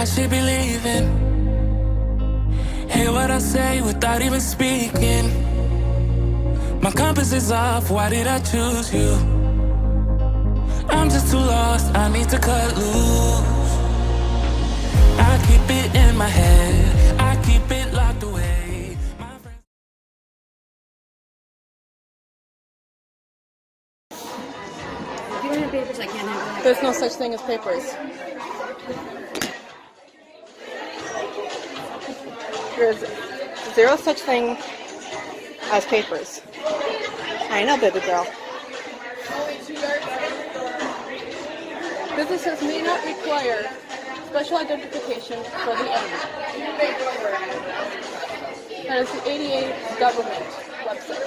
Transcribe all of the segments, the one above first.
I should be leaving. Hear what I say without even speaking. My compass is off, why did I choose you? I'm just too lost, I need to cut loose. I keep it in my head, I keep it locked away. If you don't have papers, I can't have it. There's no such thing as papers. There's zero such thing as papers. I know, baby girl. Businesses may not require special identification for the owner. That is the ADA government website.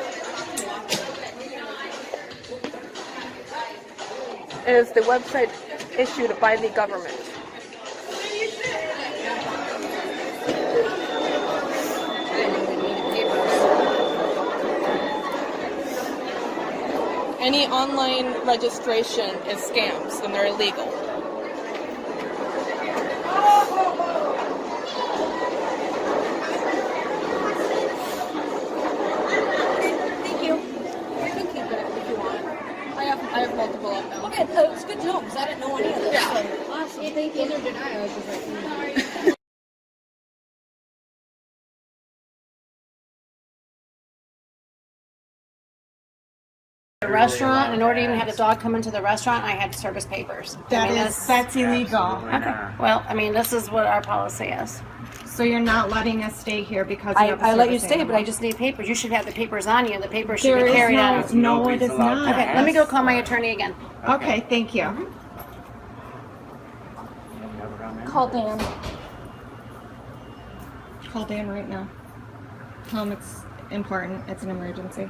It is the website issued by the government. Any online registration is scams and they're illegal. Thank you. You can keep it if you want. I have multiple of them. Okay, it's good to know because I didn't know any of this. Yeah. So, awesome. Thank you. Neither did I. I was just like, the restaurant, in order to even have the dog come into the restaurant, I had to service papers. That's illegal. Okay. Well, I mean, this is what our policy is. So you're not letting us stay here because you have a I let you service stay, animal. but I just need papers. You should have the papers on you, and the papers should There be is carried out. no, it is not. Okay, let me go call my attorney again. Okay, thank you. Call Dan. Call Dan right now. Tell him it's important. It's an emergency.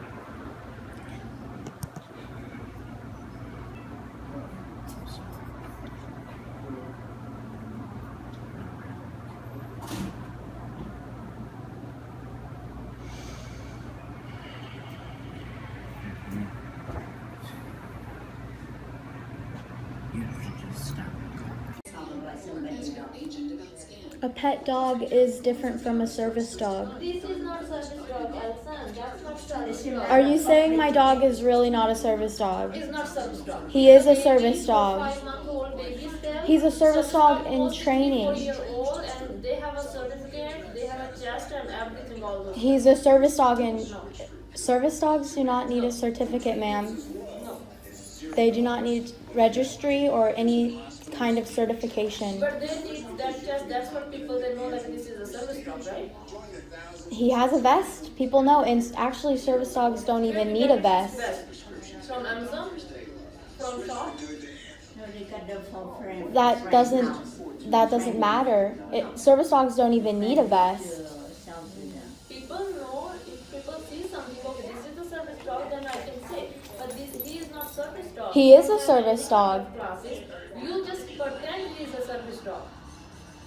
A pet dog is different from a service dog. This is not service dog, Alsan. That's not service dog. Are you saying my dog is really not a service dog? It's not service dog. He is a Baby, service dog. 5-month-old baby still. He's a service dog in training. 4-year-old, and they have a certificate. They have a chest and everything. All those. He's a service dog and service dogs do not need a certificate, ma'am. No. They do not need registry or any kind of certification. But they need that chest. That's what people they know that this is a service dog, right? He has a vest. People know, and actually service dogs don't even need a vest. From Amazon? From shop? That doesn't matter. Service dogs don't even need a vest. People know, if people see something, okay, this is a service dog, then I can say. But he is not service dog. He is a service dog. Classes, you just pretend he is a service dog.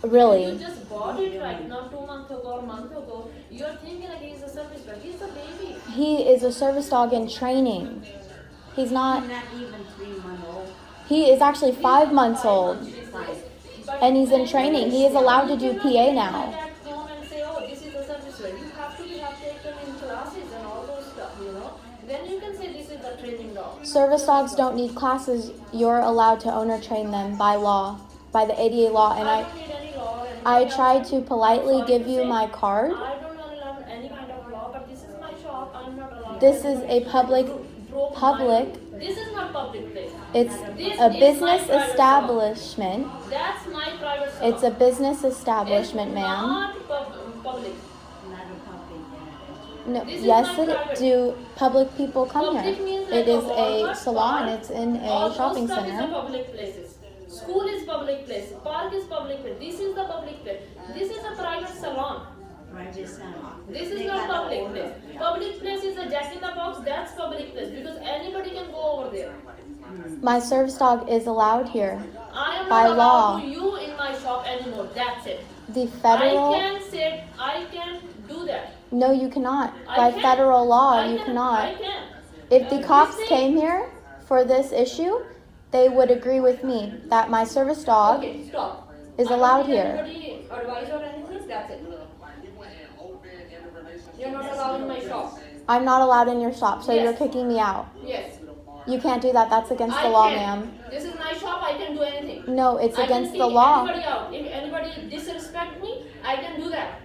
Really? You just bought it right, not 2 months ago or a month ago. You're thinking like he's a service dog. He's a baby. He is a service dog in training. He's not even 3 months old. He is actually 5 months old. But And he's in training. He is allowed to do PA now. At home and say, oh, this is a service dog. You have to have taken in classes and all those stuff, you know. Then you can say this is a training dog. Service dogs don't need classes. You're allowed to owner train them by law, by the ADA law. And I don't need any law. I tried to politely give you my card. I don't allow any kind of law, but this is my shop. I'm not allowed. This is a public. This is not public place. It's This a is business my private establishment. shop. That's my private shop. It's a business establishment, It's ma'am. not public. No, This is yes, my it private. do public people come Public here. means It like is a Walmart, salon. park. It's in All a those shopping stuff is the center. public places. School is public place. Park is public place. This is the public place. This is a private salon. This is not public place. Public place is a Jack in the Box. That's public place because anybody can go over there. My service dog is allowed here I am by not law. allowed to you in my shop anymore. That's it. The federal. I can do that. No, you cannot. I By can. federal law, I you can. cannot. I can. If the You cops say- came here for this issue, they would agree with me that my service dog Okay, stop. is allowed here. Anybody advice or anything? That's it. You're not allowed in my shop. I'm not allowed in your shop, so Yes. you're kicking me out. Yes. You can't do that. That's against the I law, can. ma'am. This is my shop. I can do anything. No, it's I against can the kick law. anybody out. If anybody disrespect me, I can do that.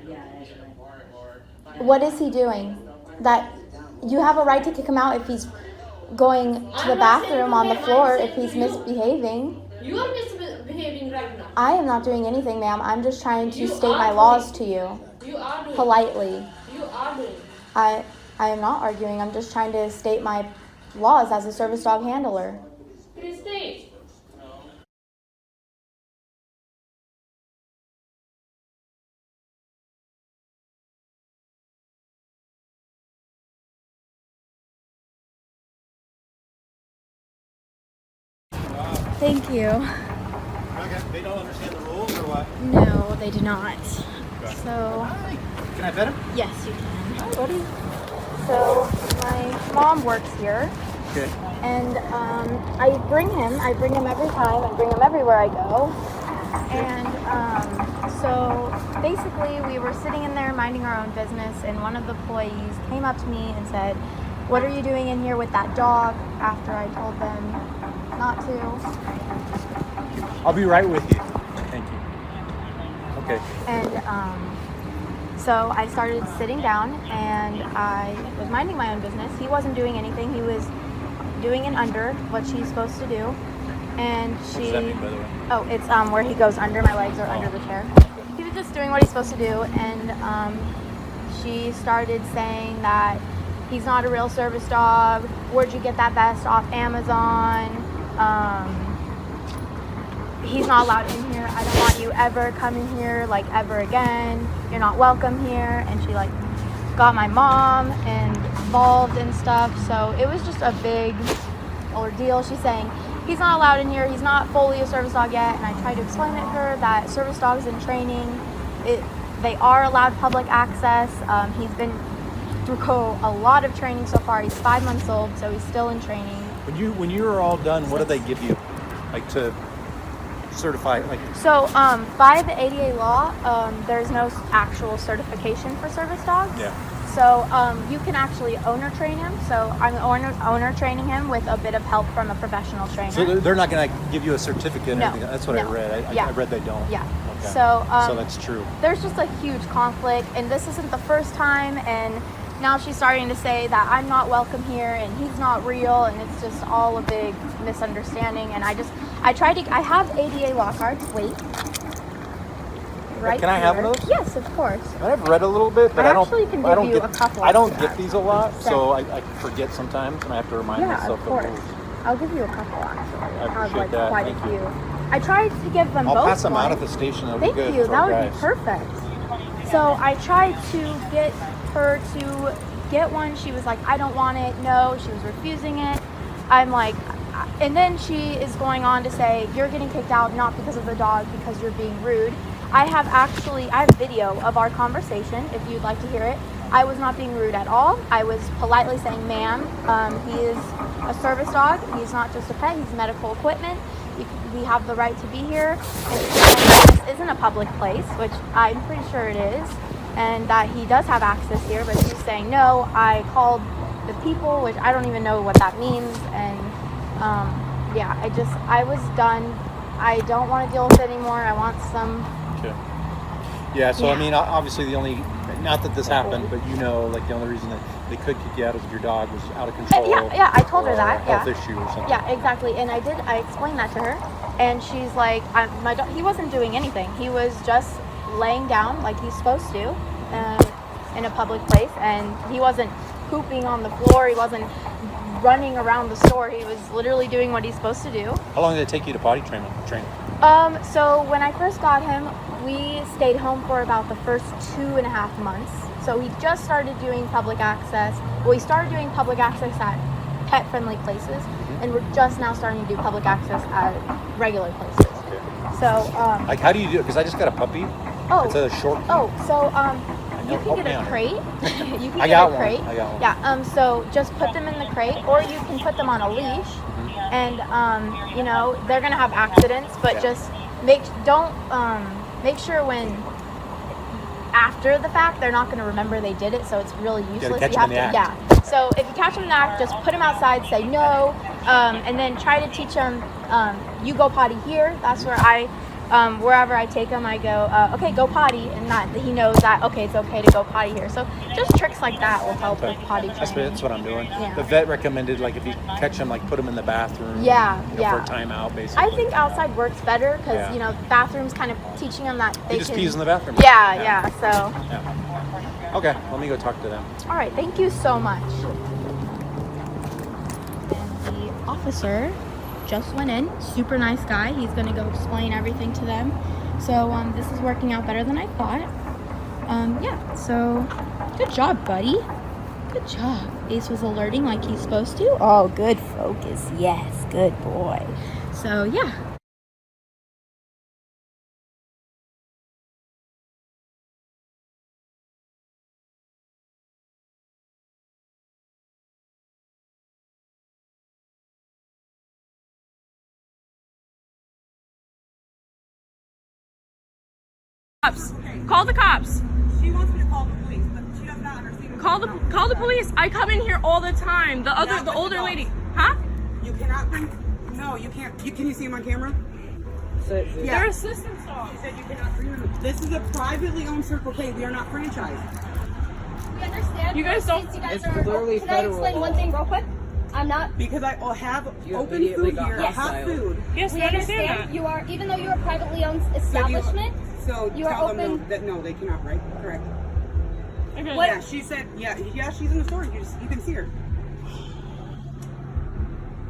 What is he doing? That you have a right to kick him out if he's going to the I'm not saying bathroom to on the him, floor, I'm if he's saying to you. misbehaving. You are misbehaving right now. I am not doing anything, ma'am. I'm just trying to You state are my doing. laws to you You are doing. politely. You are doing. I am not arguing. I'm just trying to state my laws as a service dog handler. Please stay. Thank you. Okay. They don't understand the rules or what? No, they do not. So, Can I pet him? yes, you can. Hi, buddy. So, my mom works here, Okay. and I bring him every time. I bring him everywhere I go. And so, basically, we were sitting in there minding our own business, and one of the employees came up to me and said, "What are you doing in here with that dog?" After I told them not to. I'll be right with you. Thank you. Okay. And so I started sitting down, and I was minding my own business. He wasn't doing anything. He was doing an under, what she's supposed to do. And she... What does that mean, by the way? Oh, it's where he goes under my legs or under the chair. He was just doing what he's supposed to do, and she started saying that he's not a real service dog. Where'd you get that vest? Off Amazon. He's not allowed in here. I don't want you ever coming here, like, ever again. You're not welcome here. And she, like, got my mom involved and stuff. So it was just a big ordeal. She's saying he's not allowed in here. He's not fully a service dog yet. And I tried to explain to her that service dogs in training, they are allowed public access. He's been through a lot of training so far. He's 5 months old, so he's still in training. When you are all done, what do they give you, like, to certify? Like, So by the ADA law, there's no actual certification for service dogs. yeah. So you can actually owner train him. So I'm owner training him with a bit of help from a professional trainer. So they're not going to give you a certificate and No, everything. That's what I no. read. Yeah. I read they don't. Yeah. Okay. So that's true. There's just a huge conflict, and this isn't the first time, and now she's starting to say that I'm not welcome here and he's not real, and it's just all a big misunderstanding. And I have ADA law cards. Wait. Right Can I have here. those? Yes, of course. I've read a little bit, but I I don't. actually can I don't give you get, a couple I don't extra get these a lot, cards. so I forget sometimes, and I have to remind Yeah, myself of the course. rules. I'll give you a couple actually. I have appreciate like that. quite Thank a you. few. I tried to give them I'll both. pass them out one. at the station. That'll Thank be good. you. for That our would be guys. perfect. So I tried to get her to get one. She was like, I don't want it. No, she was refusing it. I'm like, and then she is going on to say, you're getting kicked out not because of the dog, because you're being rude. I have video of our conversation if you'd like to hear it. I was not being rude at all. I was politely saying, ma'am, he is a service dog. He's not just a pet. He's medical equipment. We have the right to be here. And this isn't a public place, which I'm pretty sure it is, and that he does have access here, but she's saying, no, I called the people, which I don't even know what that means. And yeah, I was done. I don't want to deal with it anymore. I want some... Okay. Yeah, so Yeah. I mean, obviously not that this happened, but the only reason that they could kick you out is if your dog was out of control. Yeah, I told her or that. a health issue or something. Yeah, exactly. And I explained that to her, and she's like, my dog, he wasn't doing anything. He was just laying down like he's supposed to in a public place, and he wasn't pooping on the floor. He wasn't running around the store. He was literally doing what he's supposed to do. How long did it take you to potty train? So when I first got him, we stayed home for about the first 2.5 months. So he just started doing public access. Well, he started doing public access at pet-friendly places, and we're just now starting to do public access at regular places. Okay. So, Like, how do you do it? Because I just got a puppy. oh, It's a short. so you Help can me get a out. crate. You can I get got a crate. one. I got one. Yeah. So just put them in the crate, or you can put them on a leash, and they're gonna have accidents, but Yeah. just make sure when after the fact they're not going to remember they did it, so it's really useless. catch them in the act. Yeah. So if you catch them in the act, just put them outside, say no, and then try to teach them. You go potty here. That's where wherever I take him, I go, okay, go potty, and that he knows that, okay, it's okay to go potty here. So just tricks like that will help with potty training. That's what I'm doing. Yeah. The vet recommended, like, if you catch them, like, put them in the bathroom. Yeah, for a timeout, basically. I think outside works better because, you know, bathrooms kind of teaching them that they He just can... pees in the bathroom. Yeah, so... Yeah. Okay, let me go talk to them. All right, thank you so much. And the officer just went in, super nice guy. He's gonna go explain everything to them. So this is working out better than I thought. Yeah, so good job, buddy. Good job. Ace was alerting like he's supposed to. Oh, good focus. Yes, good boy. So yeah. Call the cops. She wants me to call the police, but she does not understand. Call the police. I come in here all the time. The older lady. Huh? You cannot bring. No, you can't. Can you see him on camera? They're assistance dogs. She said you cannot bring them. This is a privately owned Circle K. We are not franchised. We understand. You guys don't. It's literally federal. Can I explain one thing real quick? I'm not. Because I have open food here. I have food. Yes, we understand that. You are, even though you're a privately owned establishment. So you are tell open. them that no, they cannot. Right? Correct. Okay. Yeah, she said. Yeah, she's in the store. You can see her.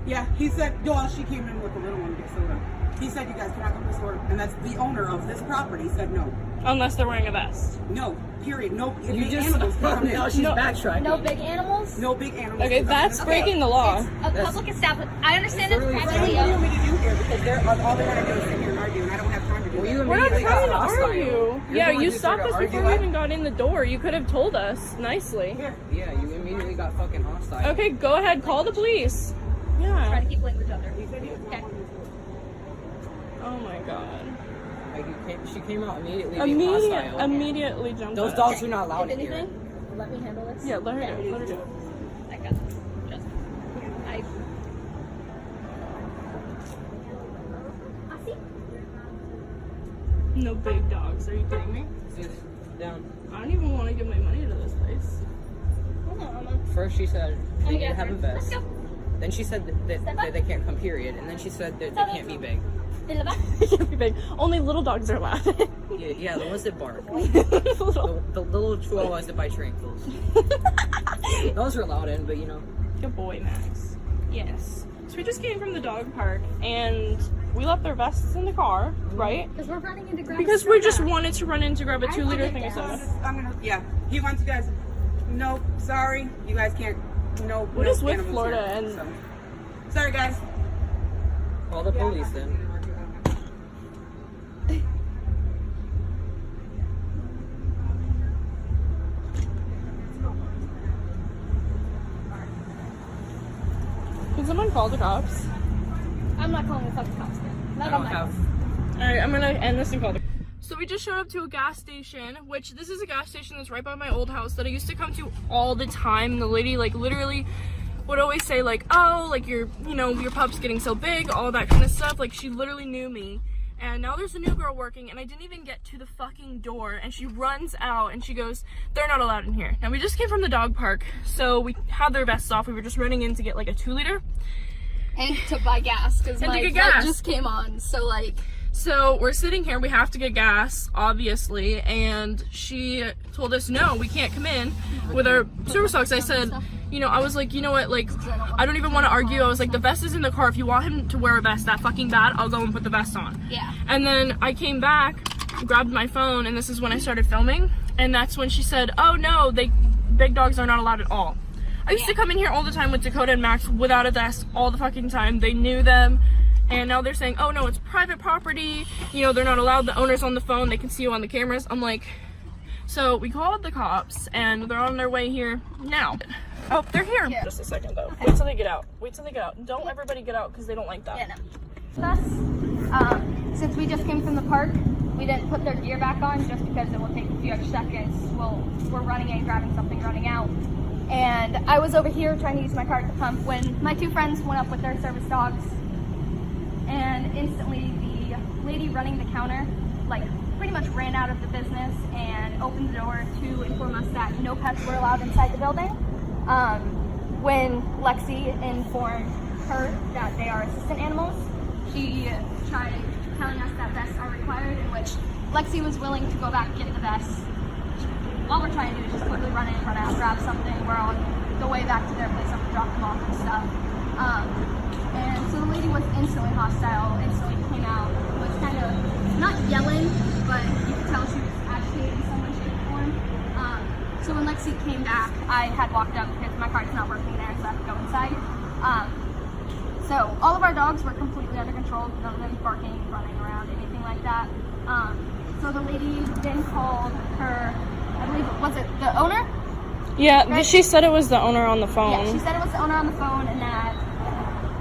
Yeah, he said. Well, she came in with a little one to get soda. He said you guys cannot come to the store, and that's the owner of this property said no. Unless they're wearing a vest. No. Period. No. You just animals can come in. no, she's backtracking. No big animals. No big animals. Okay, that's breaking the law. It's a public establishment. I understand it's What privately do you want owned. me to do here? Because all they want to do is sit here and argue, and I don't have time to do that. We're not trying to hostile. argue. Yeah, going you to stopped try us to before argue we that? even got in the door. You could have told us nicely. Yeah, you immediately got fucking hostile. Okay, go ahead. Call the police. Try Yeah. to keep language under. Okay. Oh my god. Like she came out immediately being hostile. Immediately jumped Those us. dogs are not allowed If in here. anything, let me handle this. Yeah, let her do it. Let her do it. I got this. Just. I see. No big dogs. Are you kidding me? Sit down. I don't even want to give my money to this place. Hold on, Mama. First she said they Come didn't have a Let's vest. go. Then she said that they can't come, period. And then she said that they can't be big. In the back. They can't be big. Only little dogs are allowed. Yeah, the ones that bark. Little. The little chihuahuas that bite your ankles. Those are allowed in, but you know. Good boy, Max. Yes. So we just came from the dog park and we left their vests in the car, right? Because we're running into grab. Because we just wanted to run in to grab a 2-liter thing of soda. Yeah, he wants you guys. No, sorry, you guys can't. No. We're no just with animals Florida here, and- so. Sorry, guys. Call the police then. Can someone call the cops? I'm not calling the fucking cops. Not on my phone. Alright, I'm gonna end this and call the So we just showed up to a gas station, which this is a gas station that's right by my old house that I used to come to all the time. And the lady like literally would always say like, oh, like your pup's getting so big, all that kind of stuff. Like she literally knew me. And now there's a new girl working and I didn't even get to the fucking door and she runs out and she goes, they're not allowed in here. Now we just came from the dog park, so we had their vests off. We were just running in to get like a 2-liter. And to buy gas because And to my get light gas. just came on. So like. So we're sitting here, we have to get gas, obviously, and she told us, no, we can't come in with our service dogs. I said, I was like, you know what, like, I don't even want to argue. I was like, the vest is in the car. If you want him to wear a vest that fucking bad, I'll go and put the vest on. Yeah. And then I came back, grabbed my phone, and this is when I started filming, and that's when she said, oh no, big dogs are not allowed at all. I used to come in here all the time with Dakota and Max without a vest all the fucking time. They knew them. And now they're saying, oh no, it's private property. They're not allowed. The owner's on the phone. They can see you on the cameras. I'm like, so we called the cops and they're on their way here now. Oh, they're here. Yeah. Just a second though. Wait till they get out. Don't everybody get out because they don't like that. Yeah, no. That's Since we just came from the park, we didn't put their gear back on just because it will take a few extra seconds. We're running in, grabbing something, running out. And I was over here trying to use my car at the pump when my two friends went up with their service dogs. And instantly the lady running the counter, like, pretty much ran out of the business and opened the door to inform us that no pets were allowed inside the building. When Lexi informed her that they are assistant animals, she tried telling us that vests are required, in which Lexi was willing to go back and get the vests. All we're trying to do is just quickly run in, run out, grab something. We're on the way back to their place to drop them off and stuff. And so the lady was instantly hostile, instantly came out, was kind of not yelling, but you could tell she was agitated in some way, shape, or form. So when Lexi came back, I had walked up because my car's not working there, so I have to go inside. So all of our dogs were completely under control, none of them barking, running around, anything like that. So the lady then called her, I believe, was it the owner? Yeah, right? She said it was the owner on the phone. Yeah, she said it was the owner on the phone, and that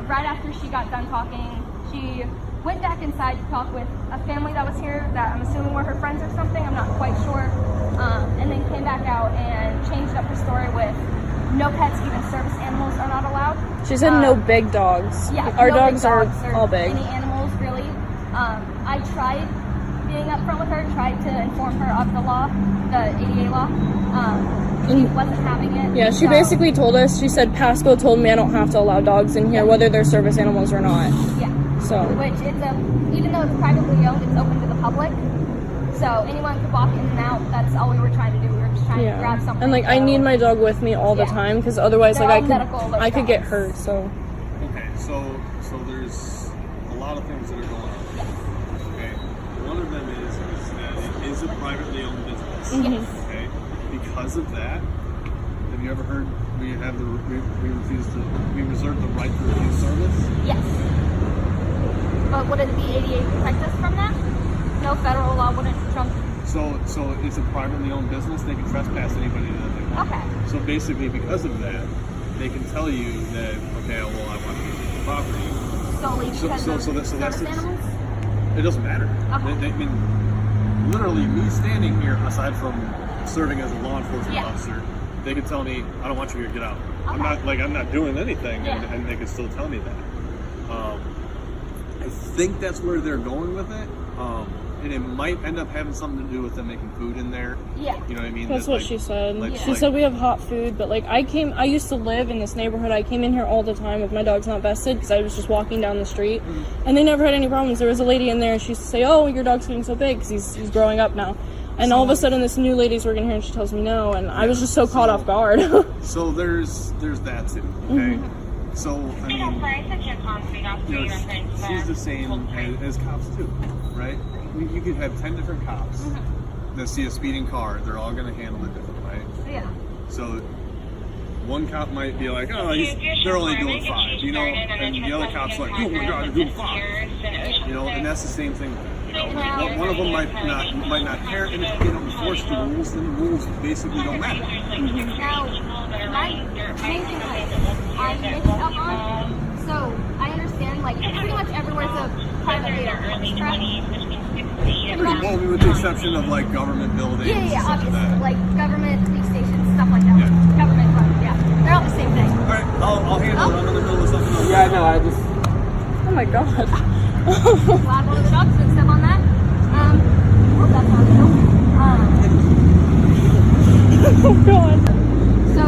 right after she got done talking, she went back inside to talk with a family that was here that I'm assuming were her friends or something, I'm not quite sure. And then came back out and changed up her story with no pets, even service animals are not allowed. She said no big dogs. Yeah, our no dogs are or all big. Any animals, really. I tried being upfront with her, tried to inform her of the law, the ADA law. She wasn't having it. Yeah, she basically told us, she said, Pasco told me I don't have to allow dogs in here, whether they're service animals or not. Yeah. So. Which even though it's privately owned, it's open to the public. So anyone could walk in and out. That's all we were trying to do. We were just trying to grab something. And like, I need my dog with me all the time, because otherwise, like, I could get hurt. So. Okay, so there's a lot of things that are going on. Yes. Okay, one of them is that it is a privately owned business. Yes. Okay, because of that, have you ever heard we reserve the right to refuse service? Yes. But wouldn't the ADA protect us from that? No federal law wouldn't trump. So it's a privately owned business. They can trespass anybody that they want. Okay. So basically, because of that, they can tell you that, okay, well, I want to use the property. Solely because of that's service animals? It doesn't matter. Okay. I mean, literally, me standing here, aside from serving as a law enforcement officer, they could tell me, I don't want you here, get out. Okay. I'm not doing anything, Yeah. and they could still tell me that. I think that's where they're going with it. And it might end up having something to do with them making food in there. Yeah. You know what I mean? That's what she said. Like, She said we have hot food, but like I used to live in this neighborhood. I came in here all the time if my dog's not vested because I was just walking down the street, and they never had any problems. There was a lady in there, and she used to say, "Oh, your dog's getting so big because he's growing up now." And all of a sudden, this new lady's working here, and she tells me no, and I was just so caught off guard. So there's that too. Okay. So I mean, she's the same as cops too, right? You could have 10 different cops that see a speeding car. They're all going to handle it different, right? Yeah. So one cop might be like, oh, they're only doing 5, you know, and the other cop's like, oh my God, they're doing 5, you know, and that's the same thing. You know, one of them might not care, and if they don't enforce the rules, then the rules basically don't matter. Now, my main thing is I'm mixed up on. So I understand, like, pretty much everywhere's a privately owned place, correct? Well, with the exception of like government buildings. Yeah, obviously, like government, police stations, stuff like that. Yeah. Government run, yeah, they're all the same thing. All right, I'll handle it. I'm in the middle of something else. Yeah, no, I just. Oh my God. Glad one of the dogs didn't step on that. Hope that's not Oh God. So,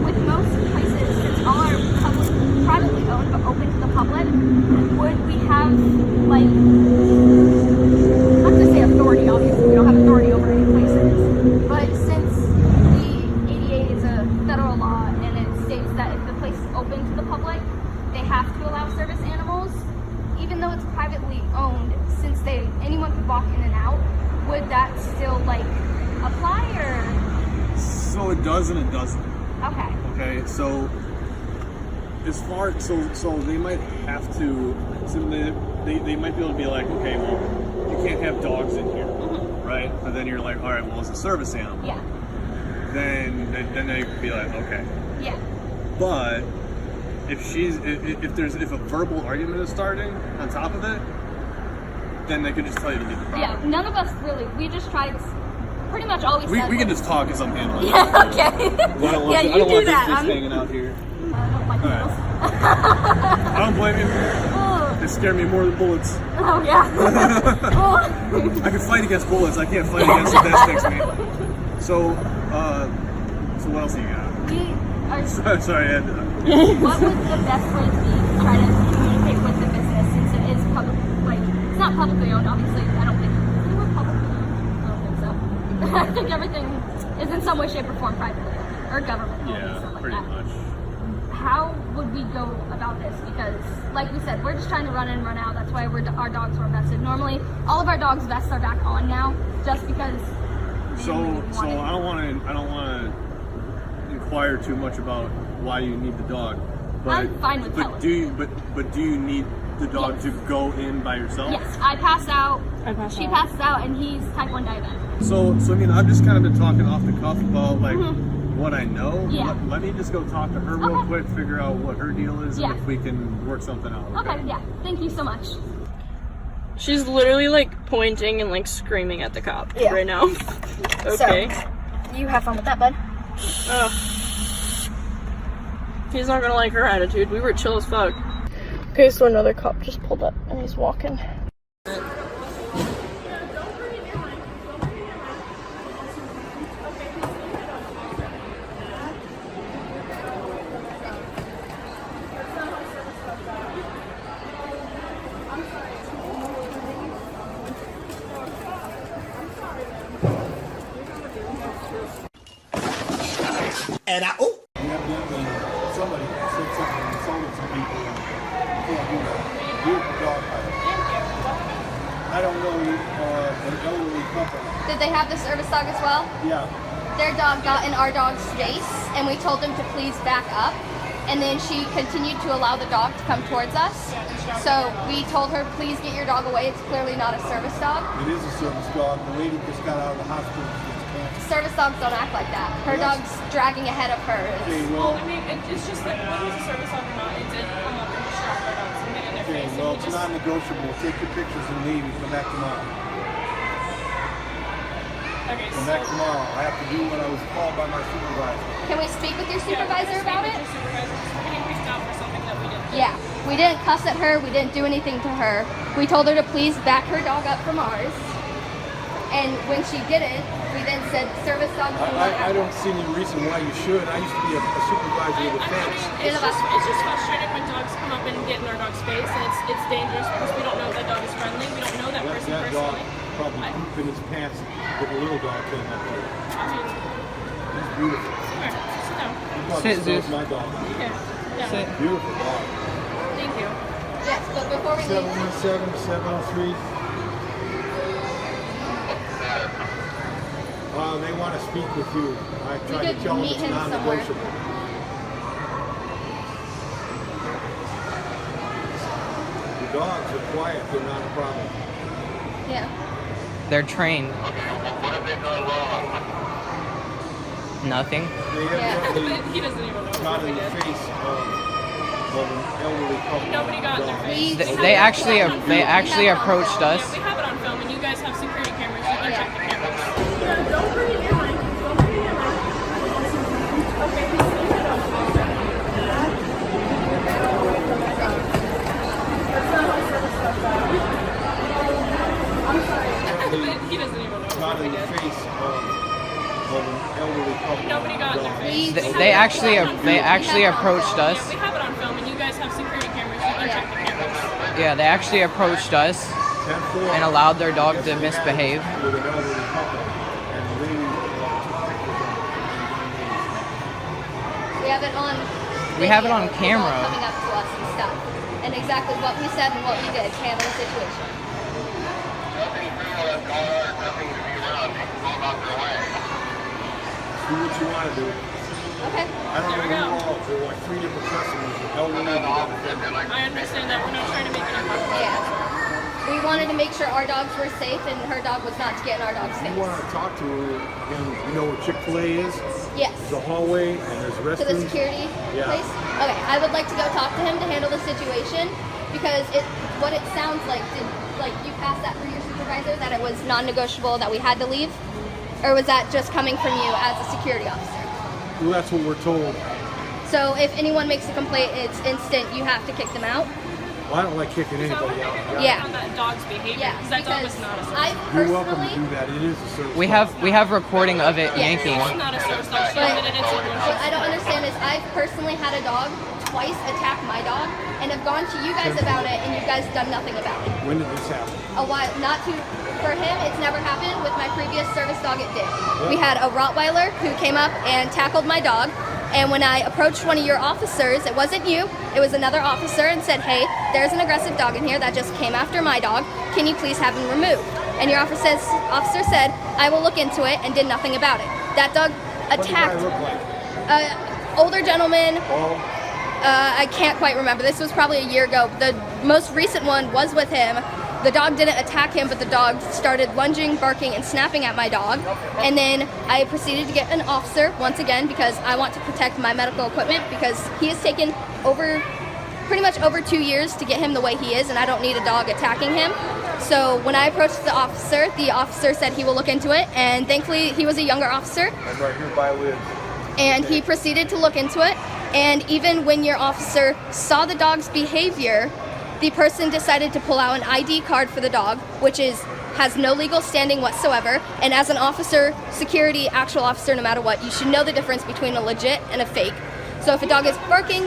with most places, since all are privately owned but open to the public, would we have, like, I'm not going to say authority, obviously, we don't have authority over any places, but since the ADA is a federal law and it states that if the place is open to the public, they have to allow service animals, even though it's privately owned, since anyone could walk in and out, would that still, like, apply, or? So it does and it doesn't. Okay. Okay, so as far so they might have to. So they might be able to be like, okay, well, you can't have dogs in here, right? But then you're like, all right, well, it's a service animal. Yeah. Then they could be like, okay. Yeah. But if a verbal argument is starting on top of it, then they could just tell you to leave the property. Yeah, none of us really. We just tried. Pretty much all we said. We can just talk as I'm handling it. Yeah. Okay. I don't want, Yeah, I you don't do want that. this just hanging out here. I don't like needles. I don't blame you. They scare me more than bullets. Oh yeah. I can fight against bullets. I can't fight against what that sticks me. So what else do you got? We are. Sorry, Ed. What would the best way to be to try to communicate with the business since it is public? Like it's not publicly owned, obviously. I don't think we're publicly owned. I don't think so. I think everything is in some way, shape, or form privately owned or government owned and stuff like pretty that. much. How would we go about this? Because, like we said, we're just trying to run in and run out. That's why our dogs were vested. Normally, all of our dogs' vests are back on now, just because. So I don't want to inquire too much about why you need the dog. But, I'm fine with telling. Do you need the dog to go in by yourself? Yes, I passed out. She passes out, and he's type 1 diabetic. So I mean, I've just kind of been talking off the cuff about like what I know. Yeah. Let me just go talk to her real quick, figure out what her deal is, Yeah. and if we can work something out. Okay, yeah. Thank you so much. She's literally like pointing and like screaming at the cop right now. Okay. So, you have fun with that, bud. He's not gonna like her attitude. We were chill as fuck. Okay, so another cop just pulled up and he's walking. And Somebody said something and insulted some people. You can't do that. You're the dog fighter. I don't know an elderly couple. Did they have the service dog as well? Yeah. Their dog got in our dog's face, and we told them to please back up. And then she continued to allow the dog to come towards us. So we told her, please get your dog away. It's clearly not a service dog. It is a service dog. The lady just got out of the hospital. Service dogs don't act like that. Her dog's dragging ahead of her. Okay, well, I mean, it's just like whether it's a service dog or not, it did come up and distract our dogs and get in their okay, face. well, And it's non-negotiable. Take your pictures and leave and come back tomorrow. Okay, Come back tomorrow. I have to do what I was called by my supervisor. Can we speak with your supervisor about it? Yeah. Yeah, we didn't cuss at her. We didn't do anything to her. We told her to please back her dog up from ours. And when she didn't, we then said service dogs do not I don't see any reason why you should. I used to be a supervisor with a fence. It's just frustrating when dogs come up and get in our dog's face, and it's dangerous because we don't know if that dog is friendly. We don't know that person That dog personally. probably pooped in his pants with a little dog came up there. I mean, He's beautiful. come here, sit down. He probably smells my dog. Yeah. Sit. Beautiful dog. Thank you. Yes, but before we leave, 717-703. They want to speak with you. I tried to tell them it's non-negotiable. The dogs are quiet. They're not a problem. yeah. They're trained. Nothing. They evidently He doesn't even know got what in we the did. face of an elderly couple. Nobody got in their face. They actually approached us. Yeah, we have it on film, and you guys have security cameras. You can check the cameras. Don't bring it in line. Don't bring it in line. Okay, please leave it up. That's not how service stuff goes. I'm sorry. He doesn't even know Got what we in the did. face of an elderly couple. Nobody got in their face. They actually approached us. Yeah, we have it on film, and you guys have security cameras. You can check the cameras. Yeah, they actually approached us and allowed their dog to misbehave. With an elderly couple, and the lady took pictures of We have it on. We have it on video, camera. people coming up to us and stuff, and exactly what we said and what we did to handle the situation. do what you want to do. Okay. I don't know who all. There were like 3 different customers. Elderly. I understand that. We're not trying to make it impossible. Yeah. We wanted to make sure our dogs were safe and her dog was not to get in our dog's face. You want to talk to her, and you know where Chick-fil-A is? Yes. There's a hallway and there's restrooms. To the security place? Okay, I would like to go talk to him to handle the situation because what it sounds like, like, you passed that through your supervisor, that it was non-negotiable, that we had to leave? Or was that just coming from you as a security officer? Well, that's what we're told. So if anyone makes a complaint, it's instant, you have to kick them out? Well, I don't like kicking anybody out. Yeah. On that dog's behavior. Yeah, Because that dog was not a service dog. You're welcome to do that. It is a service We dog. have recording of it yanking. It's not a service dog. She But admitted it to you. what I don't understand is I've personally had a dog twice attack my dog and have gone to you guys about it, and you guys done nothing about it. When did this happen? A while, not to, for him, it's never happened. With my previous service dog, it did. We had a Rottweiler who came up and tackled my dog. And when I approached one of your officers, it wasn't you, it was another officer, and said, hey, there's an aggressive dog in here that just came after my dog. Can you please have him removed? And your officer said, I will look into it, and did nothing about it. That dog attacked. What did the guy look like? Older gentleman. Bald? I can't quite remember. This was probably a year ago. The most recent one was with him. The dog didn't attack him, but the dog started lunging, barking, and snapping at my dog. And then I proceeded to get an officer once again because I want to protect my medical equipment, because he has taken pretty much over 2 years to get him the way he is, and I don't need a dog attacking him. So when I approached the officer said he will look into it, and thankfully he was a younger officer. I'm right here by Liz. And he proceeded to look into it. And even when your officer saw the dog's behavior, the person decided to pull out an ID card for the dog, which has no legal standing whatsoever. And as an officer, security, actual officer, no matter what, you should know the difference between a legit and a fake. So if a dog is barking...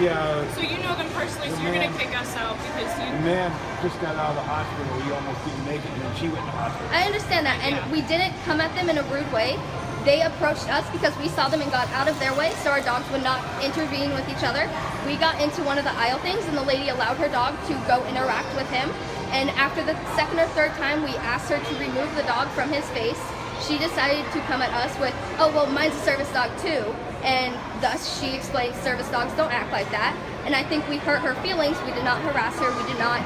Yeah. So you know them personally, so you're going to kick us out because you... The man just got out of the hospital. He almost didn't make it, and then she went to the hospital. I understand that, and we didn't come at them in a rude way. They approached us because we saw them and got out of their way so our dogs would not intervene with each other. We got into one of the aisle things, and the lady allowed her dog to go interact with him. And after the second or third time we asked her to remove the dog from his face, she decided to come at us with, oh, well, mine's a service dog too. And thus she explained service dogs don't act like that. And I think we hurt her feelings. We did not harass her. We did not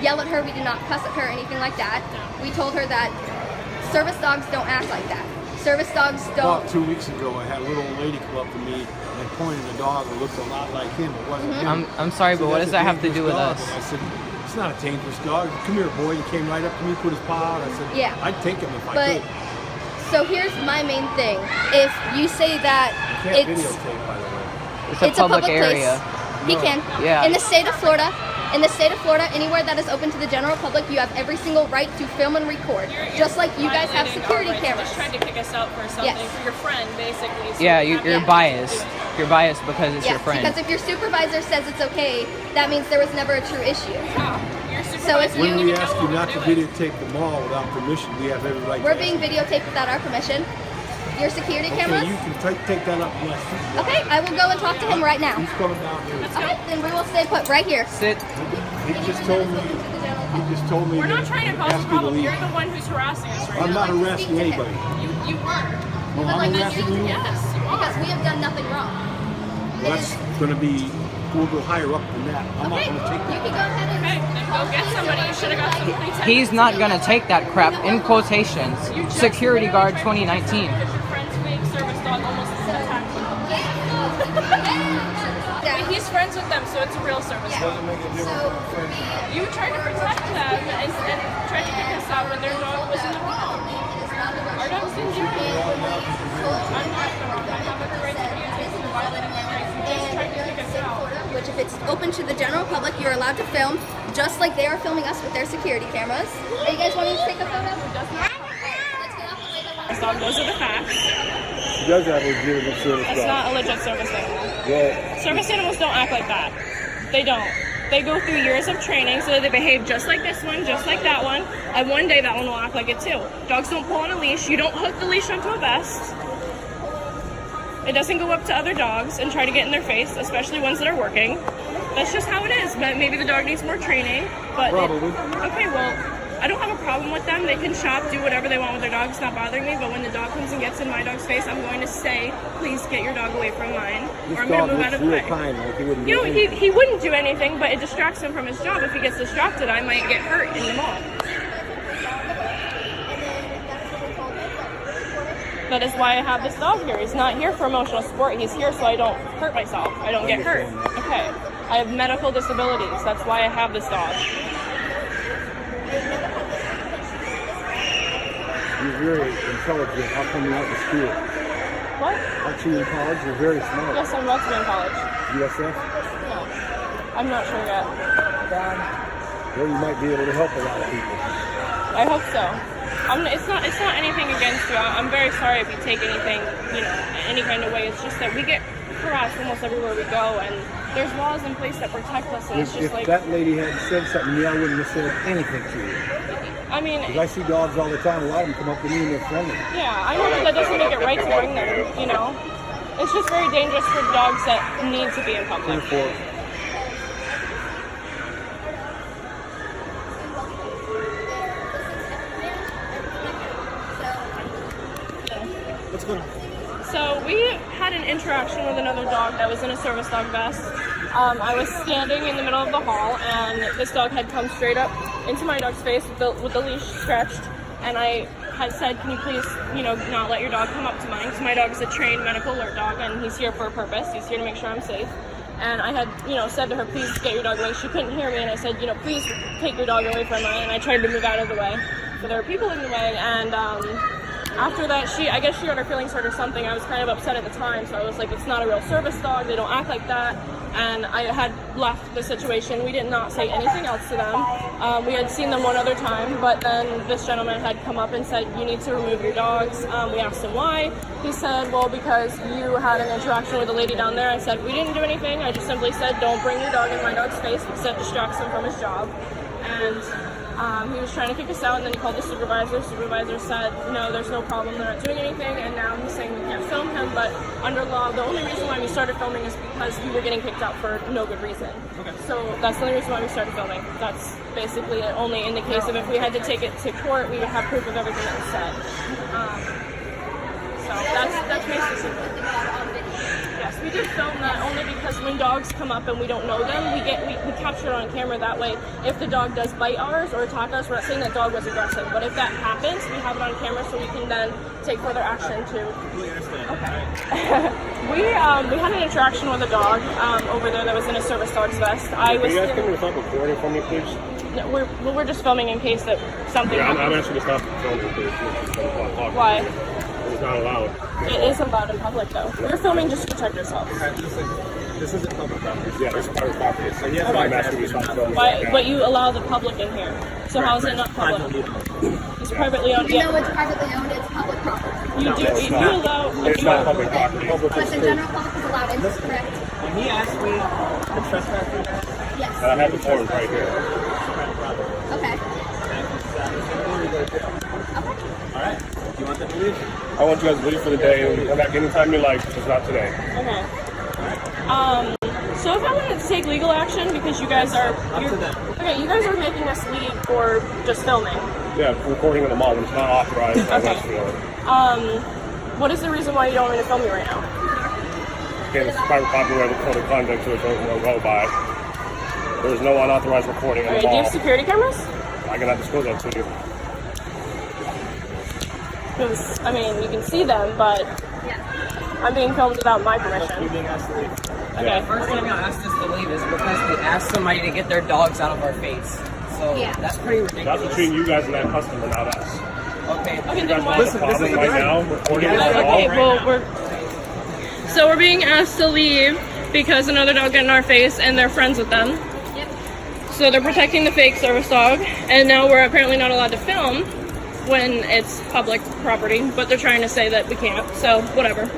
yell at her. We did not cuss at her, anything like that. We told her that service dogs don't act like that. Service dogs don't. About 2 weeks ago, I had a little old lady come up to me and pointed a dog that looked a lot like him. It wasn't him. I'm sorry, but what does that have to do with dog. us? I said, it's not a dangerous dog. Come here, boy. He came right up to me, put his paw out. I said, yeah. I'd take him if I but, could. So here's my main thing. If you say that You can't videotape, by the way. It's a public area. Place, he can. Yeah. In the state of Florida, anywhere that is open to the general public, you have every single right to film and record. Just like you guys have security cameras. You just tried to kick us out for something, for your friend, basically. So yeah, you're biased. You're biased because it's your friend. Because if your supervisor says it's okay, that means there was never a true issue. So if when we ask you not to videotape the mall without permission, we have every right. We're being videotaped without our permission. Your security cameras? Okay, you can take that up west. Okay, I will go and talk to him right now. He's coming down here. Okay, then we will stay put right here. Sit. He just told me. We're not trying to cause a problem. You're the one who's harassing us right now. I'm not harassing anybody. You were. No, I'm harassing you? Yes, you are. Because we have done nothing wrong. Well, that's going to be, we'll go higher up than that. I'm not going to take that. You can go ahead and... Okay, then go get somebody. You should have got some police. He's not gonna take that crap. In quotations. Security guard 2019. Because your friend's fake service dog almost attacked you. But he's friends with them, so it's a real service dog. You tried to protect them and tried to kick us out when their dog was in the wrong. Our dog's in the wrong. I'm not the wrong. I have every right to be taken violating my rights. You just tried to kick us out. Which if it's open to the general public, you're allowed to film, just like they are filming us with their security cameras. Are you guys wanting to take a photo? Those are the facts. She does have a legitimate service dog. It's not a legit service animal. Well, service animals don't act like that. They don't. They go through years of training so that they behave just like this one, just like that one, and one day that one will act like it too. Dogs don't pull on a leash. You don't hook the leash onto a vest. It doesn't go up to other dogs and try to get in their face, especially ones that are working. That's just how it is. Maybe the dog needs more training, but probably. Okay, well, I don't have a problem with them. They can shop, do whatever they want with their dog. It's not bothering me. But when the dog comes and gets in my dog's face, I'm going to say, please get your dog away from mine, or I'm going to move out of the way. Like he wouldn't you know, he wouldn't do anything, but it distracts him from his job. If he gets distracted, I might get hurt in the mall. That is why I have this dog here. He's not here for emotional support. He's here so I don't hurt myself. I don't get hurt. Okay. I have medical disabilities. That's why I have this dog. You're very intelligent. How come you're not in school? What? Aren't you in college? You're very smart. Yes, I'm about to be in college. USF? No. I'm not sure yet. Well, you might be able to help a lot of people. I hope so. It's not anything against you. I'm very sorry if you take anything, any kind of way. It's just that we get harassed almost everywhere we go, and there's laws in place that protect us, and it's just If like... that lady hadn't said something to me, I wouldn't have said anything to you. I mean... Because I see dogs all the time. A lot of them come up to me and they're friendly. Yeah, I know that doesn't make it right to bring them, It's just very dangerous for dogs that need to be in public. What's going on? So we had an interaction with another dog that was in a service dog vest. I was standing in the middle of the hall, and this dog had come straight up into my dog's face with the leash stretched, and I had said, can you please, not let your dog come up to mine, because my dog is a trained medical alert dog, and he's here for a purpose. He's here to make sure I'm safe. And I had, said to her, please get your dog away. She couldn't hear me, and I said, please take your dog away from her, and I tried to move out of the way. But there were people in the way, and after that, I guess she got her feelings hurt or something. I was kind of upset at the time, so I was like, it's not a real service dog, they don't act like that. And I had left the situation. We did not say anything else to them. We had seen them one other time, but then this gentleman had come up and said, you need to remove your dogs. We asked him why. He said, well, because you had an interaction with a lady down there. I said, we didn't do anything. I just simply said, don't bring your dog in my dog's face, because that distracts him from his job. And he was trying to kick us out, and then he called the supervisor. The supervisor said, no, there's no problem, they're not doing anything, and now he's saying we can't film him, but under law, the only reason why we started filming is because we were getting kicked out for no good reason. Okay. So that's the only reason why we started filming. That's basically it, only in the case of if we had to take it to court, we would have proof of everything that was said. So that's basically it. Yes, we did film that only because when dogs come up and we don't know them, we capture it on camera. That way, if the dog does bite ours or attack us, we're not saying that dog was aggressive. But if that happens, we have it on camera so we can then take further action to... Okay. we had an interaction with a dog over there that was in a service dog's vest. Can you guys come to stop recording for me, please? No, we're just filming in case that something happens. I'm asking to stop filming, please. Why? It's not allowed. It is allowed in public, though. We're filming just to protect ourselves. This isn't public property. Yeah, it's private property. So yes, I'm asking you to stop filming. Why? But you allow the public in here. So how is it not public? It's privately owned. Even though it's privately owned, it's public property. You allow. It's not public property. But the general public is allowed in, correct? When he asked me the trespassing, Yes. I have the forms right here. Okay. alright, you want them to leave? I want you guys to leave for the day and come back anytime you like, just not today. Okay. So if I wanted to take legal action because you guys are... Okay, you guys are making us leave for just filming. Yeah, recording of the mom. It's not authorized by Westfield. What is the reason why you don't want me to film you right now? Again, it's private property. We have a code of conduct to it, don't go by. There's no unauthorized recording of the Okay, do mall. you have security cameras? I cannot disclose that to you. Because, I mean, you can see them, but I'm being filmed without my permission. You're being asked to leave. Okay. The first time y'all asked us to leave is because we asked somebody to get their dogs out of our face. So that's pretty ridiculous. That's between you guys and that customer, not us. Okay. You guys want to pause it right now, recording it all Okay, right well, now. we're being asked to leave because another dog got in our face and they're friends with them. Yep. So they're protecting the fake service dog, and now we're apparently not allowed to film when it's public property, but they're trying to say that we can't, so whatever.